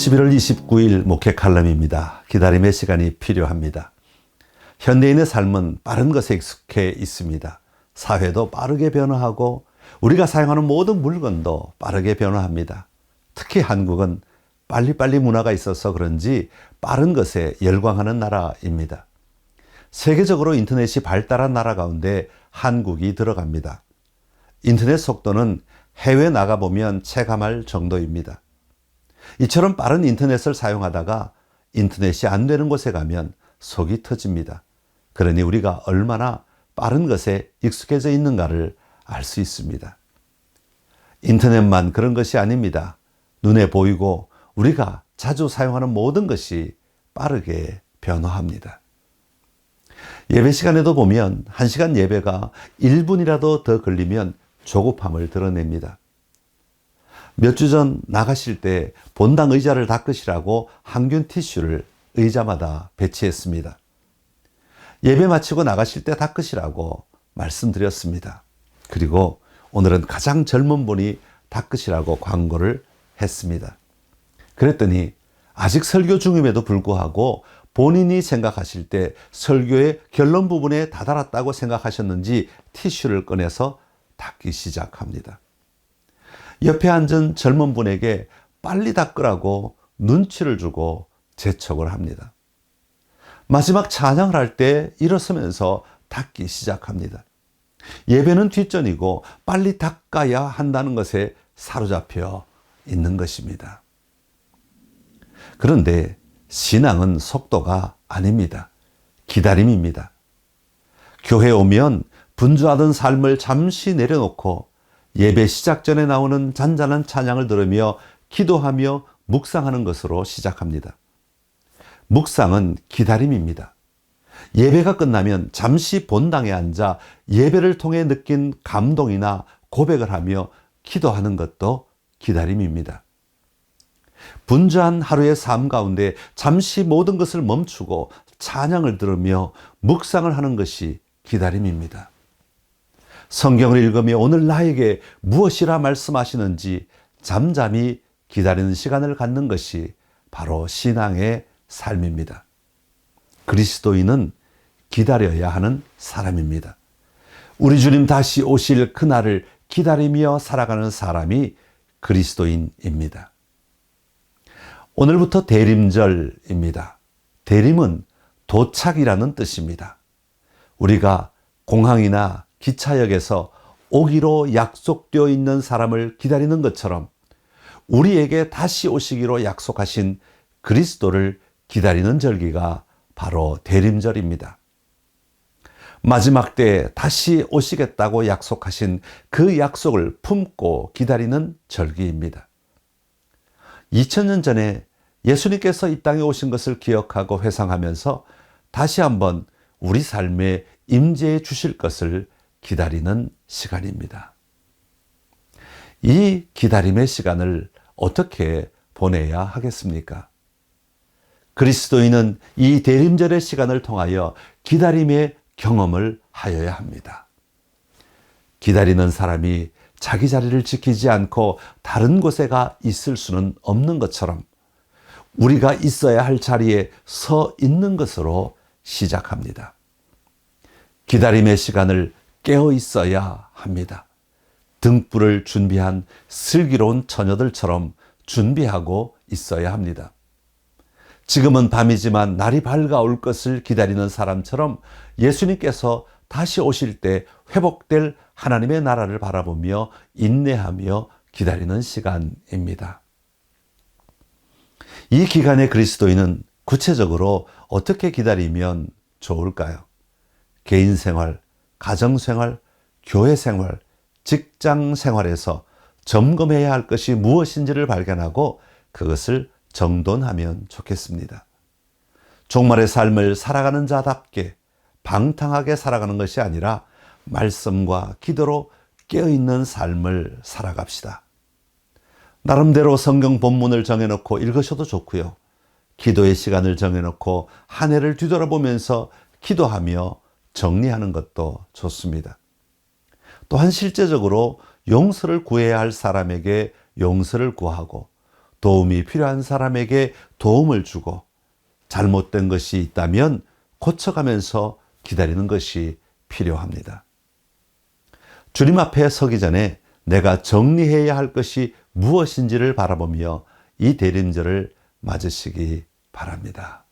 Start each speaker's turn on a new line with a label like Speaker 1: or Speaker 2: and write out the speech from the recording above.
Speaker 1: 11월 29일 목회 칼럼입니다. 기다림의 시간이 필요합니다. 현대인의 삶은 빠른 것에 익숙해 있습니다. 사회도 빠르게 변화하고 우리가 사용하는 모든 물건도 빠르게 변화합니다. 특히 한국은 빨리빨리 문화가 있어서 그런지 빠른 것에 열광하는 나라입니다. 세계적으로 인터넷이 발달한 나라 가운데 한국이 들어갑니다. 인터넷 속도는 해외 나가보면 체감할 정도입니다. 이처럼 빠른 인터넷을 사용하다가 인터넷이 안 되는 곳에 가면 속이 터집니다. 그러니 우리가 얼마나 빠른 것에 익숙해져 있는가를 알 수 있습니다. 인터넷만 그런 것이 아닙니다. 눈에 보이고 우리가 자주 사용하는 모든 것이 빠르게 변화합니다. 예배 시간에도 보면 1시간 예배가 1분이라도 더 걸리면 조급함을 드러냅니다. 몇 주 전 나가실 때 본당 의자를 닦으시라고 항균 티슈를 의자마다 배치했습니다. 예배 마치고 나가실 때 닦으시라고 말씀드렸습니다. 그리고 오늘은 가장 젊은 분이 닦으시라고 광고를 했습니다. 그랬더니 아직 설교 중임에도 불구하고 본인이 생각하실 때 설교의 결론 부분에 다다랐다고 생각하셨는지 티슈를 꺼내서 닦기 시작합니다. 옆에 앉은 젊은 분에게 빨리 닦으라고 눈치를 주고 재촉을 합니다. 마지막 찬양을 할 때 일어서면서 닦기 시작합니다. 예배는 뒷전이고 빨리 닦아야 한다는 것에 사로잡혀 있는 것입니다. 그런데 신앙은 속도가 아닙니다. 기다림입니다. 교회에 오면 분주하던 삶을 잠시 내려놓고 예배 시작 전에 나오는 잔잔한 찬양을 들으며 기도하며 묵상하는 것으로 시작합니다. 묵상은 기다림입니다. 예배가 끝나면 잠시 본당에 앉아 예배를 통해 느낀 감동이나 고백을 하며 기도하는 것도 기다림입니다. 분주한 하루의 삶 가운데 잠시 모든 것을 멈추고 찬양을 들으며 묵상을 하는 것이 기다림입니다. 성경을 읽으며 오늘 나에게 무엇이라 말씀하시는지 잠잠히 기다리는 시간을 갖는 것이 바로 신앙의 삶입니다. 그리스도인은 기다려야 하는 사람입니다. 우리 주님 다시 오실 그날을 기다리며 살아가는 사람이 그리스도인입니다. 오늘부터 대림절입니다. 대림은 도착이라는 뜻입니다. 우리가 공항이나 기차역에서 오기로 약속되어 있는 사람을 기다리는 것처럼 우리에게 다시 오시기로 약속하신 그리스도를 기다리는 절기가 바로 대림절입니다. 마지막 때 다시 오시겠다고 약속하신 그 약속을 품고 기다리는 절기입니다. 2000년 전에 예수님께서 이 땅에 오신 것을 기억하고 회상하면서 다시 한번 우리 삶에 임재해 주실 것을 기다리는 시간입니다. 이 기다림의 시간을 어떻게 보내야 하겠습니까? 그리스도인은 이 대림절의 시간을 통하여 기다림의 경험을 하여야 합니다. 기다리는 사람이 자기 자리를 지키지 않고 다른 곳에 가 있을 수는 없는 것처럼 우리가 있어야 할 자리에 서 있는 것으로 시작합니다. 기다림의 시간을 깨어 있어야 합니다. 등불을 준비한 슬기로운 처녀들처럼 준비하고 있어야 합니다. 지금은 밤이지만 날이 밝아올 것을 기다리는 사람처럼 예수님께서 다시 오실 때 회복될 하나님의 나라를 바라보며 인내하며 기다리는 시간입니다. 이 기간에 그리스도인은 구체적으로 어떻게 기다리면 좋을까요? 개인 생활, 가정 생활, 교회 생활, 직장 생활에서 점검해야 할 것이 무엇인지를 발견하고 그것을 정돈하면 좋겠습니다. 종말의 삶을 살아가는 자답게 방탕하게 살아가는 것이 아니라 말씀과 기도로 깨어있는 삶을 살아갑시다. 나름대로 성경 본문을 정해놓고 읽으셔도 좋고요. 기도의 시간을 정해놓고 한 해를 뒤돌아보면서 기도하며 정리하는 것도 좋습니다. 또한 실제적으로 용서를 구해야 할 사람에게 용서를 구하고 도움이 필요한 사람에게 도움을 주고 잘못된 것이 있다면 고쳐가면서 기다리는 것이 필요합니다. 주님 앞에 서기 전에 내가 정리해야 할 것이 무엇인지를 바라보며 이 대림절을 맞으시기 바랍니다.